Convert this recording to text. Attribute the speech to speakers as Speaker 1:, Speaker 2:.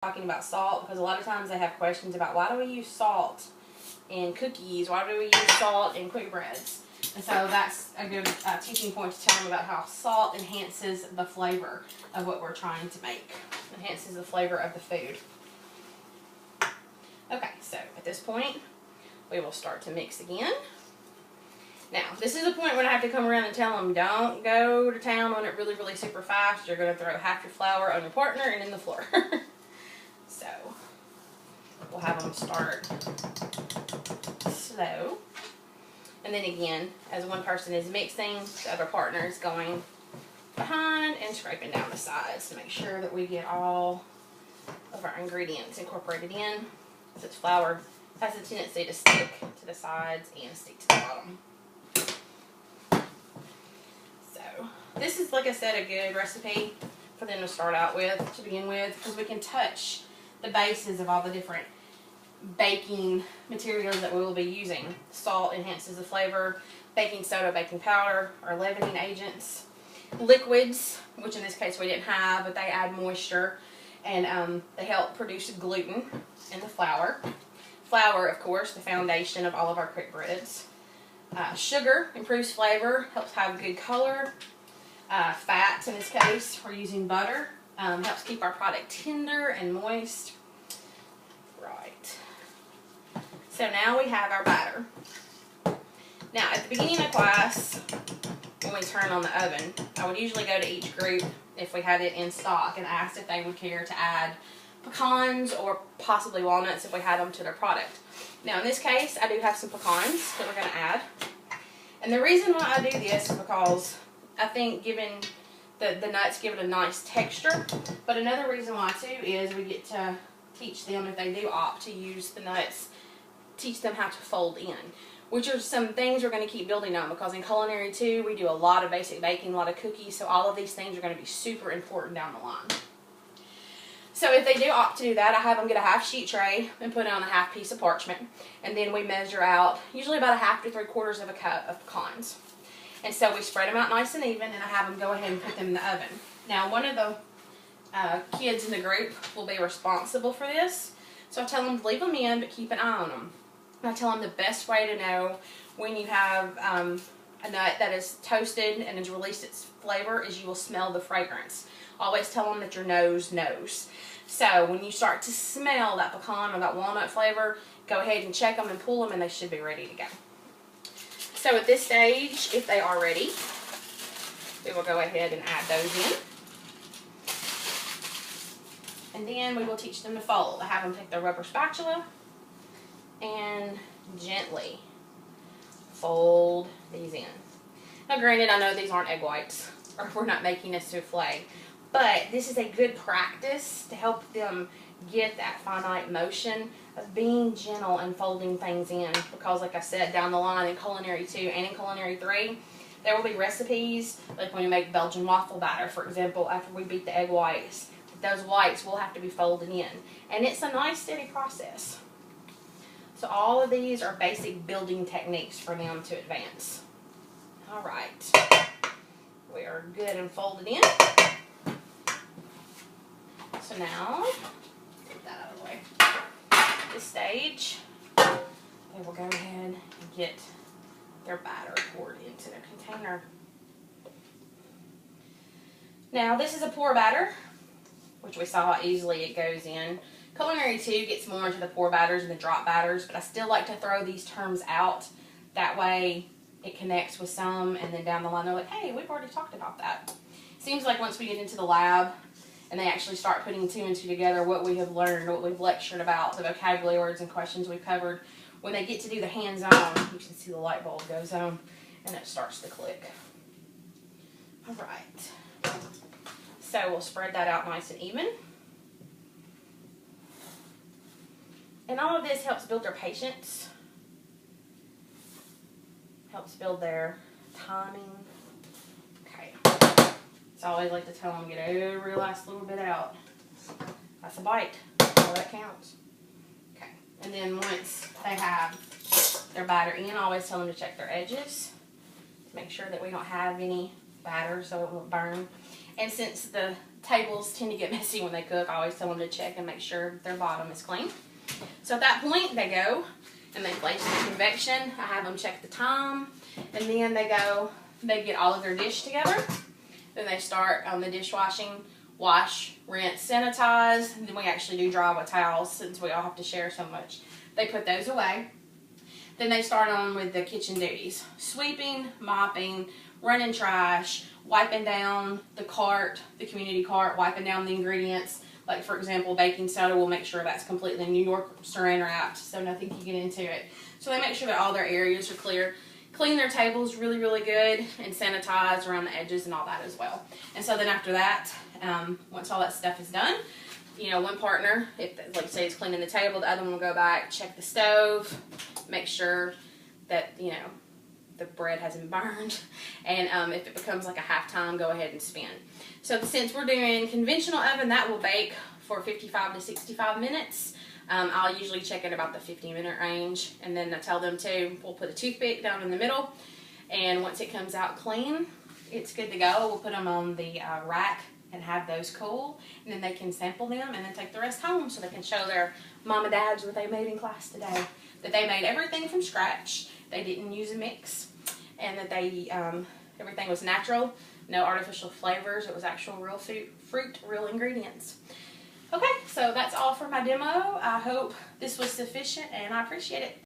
Speaker 1: talking about salt because a lot of times they have questions about why do we use salt in cookies, why do we use salt in quick breads, and so that's a good teaching point to tell them about how salt enhances the flavor of what we're trying to make, enhances the flavor of the food. Okay, so at this point we will start to mix again. Now, this is a point when I have to come around and tell them, don't go to town on it really super fast. You're going to throw half your flour on your partner and in the floor. So, we'll have them start slow. And then again, as one person is mixing, the other partner is going behind and scraping down the sides to make sure that we get all of our ingredients incorporated in. Because flour has a tendency to stick to the sides and stick to the bottom. This is, like I said, a good recipe for them to start out with, to begin with, because we can touch the bases of all the different baking materials that we will be using. Salt enhances the flavor, baking soda, baking powder are leavening agents. Liquids, which in this case we didn't have, but they add moisture, and they help produce gluten in the flour. Flour, of course, the foundation of all of our quick breads. Sugar improves flavor, helps have good color. Fats, in this case, we're using butter. Helps keep our product tender and moist. Right. So now we have our batter. Now, at the beginning of class, when we turn on the oven, I would usually go to each group, if we had it in stock, and ask if they would care to add pecans or possibly walnuts if we had them to their product. Now, in this case, I do have some pecans that we're going to add. And the reason why I do this is because I think giving the nuts give it a nice texture, but another reason why too is we get to teach them, if they do opt to use the nuts, teach them how to fold in, which are some things we're going to keep building on, because in Culinary 2 we do a lot of basic baking, a lot of cookies, so all of these things are going to be super important down the line. So if they do opt to do that, I have them get a half sheet tray and put it on a half piece of parchment, and then we measure out usually about a half to 3/4 of a cup of pecans. And so we spread them out nice and even, and I have them go ahead and put them in the oven. Now, one of the kids in the group will be responsible for this, so I tell them to leave them in, but keep an eye on them. And I tell them the best way to know when you have a nut that is toasted and has released its flavor is you will smell the fragrance. Always tell them that your nose knows. So when you start to smell that pecan or that walnut flavor, go ahead and check them and pull them, and they should be ready to go. So at this stage, if they are ready, we will go ahead and add those in. And then we will teach them to fold. I have them take their rubber spatula and gently fold these in. Now granted, I know these aren't egg whites, or we're not making a souffle, but this is a good practice to help them get that finite motion of being gentle and folding things in, because like I said, down the line in Culinary 2 and in Culinary 3, there will be recipes, like when you make Belgian waffle batter, for example, after we beat the egg whites, those whites will have to be folded in, and it's a nice steady process. So all of these are basic building techniques for them to advance. Alright, we are good and folded in. So now, take that out of the way. At this stage, they will go ahead and get their batter poured into their container. Now, this is a pour batter, which we saw how easily it goes in. Culinary 2 gets more into the pour batters and the drop batters, but I still like to throw these terms out. That way, it connects with some, and then down the line, they're like, hey, we've already talked about that. Seems like once we get into the lab, and they actually start putting 2 and 2 together, what we have learned, what we've lectured about, the vocabulary words and questions we've covered. When they get to do the hands-on, you can see the light bulb goes on, and it starts to click. Alright. So we'll spread that out nice and even. And all of this helps build their patience, helps build their timing. Okay. So I always like to tell them, get every last little bit out. That's a bite. All that counts. Okay. And then once they have their batter in, I always tell them to check their edges to make sure that we don't have any batter so it won't burn. And since the tables tend to get messy when they cook. I always tell them to check and make sure their bottom is clean. So at that point, they go and they place the convection. I have them check the time, and then they get all of their dish together. Then they start on the dishwashing, wash, rinse, sanitize. And then we actually do dry with towels since we all have to share so much. They put those away. Then they start on with the kitchen duties. Sweeping, mopping, running trash, wiping down the cart, the community cart, wiping down the ingredients. Like, for example, baking soda, we'll make sure that's completely New York saran wrapped so nothing can get into it. So they make sure that all their areas are clear. Clean their tables really, really good and sanitize around the edges and all that as well. And so then after that, once all that stuff is done, you know, one partner, if like say is cleaning the table, the other one will go back, check the stove, make sure that, you know, the bread hasn't burned, and if it becomes like a half time, go ahead and spin. So since we're doing conventional oven, that will bake for 55 to 65 minutes. I'll usually check at about the 50-minute range, and then I tell them to, we'll put a toothpick down in the middle, and once it comes out clean, it's good to go. We'll put them on the rack and have those cool, and then they can sample them and then take the rest home so they can show their mom and dads what they made in class today. That they made everything from scratch, they didn't use a mix, and that they everything was natural, no artificial flavors, it was actual real fruit, real ingredients. Okay, so that's all for my demo. I hope this was sufficient, and I appreciate it.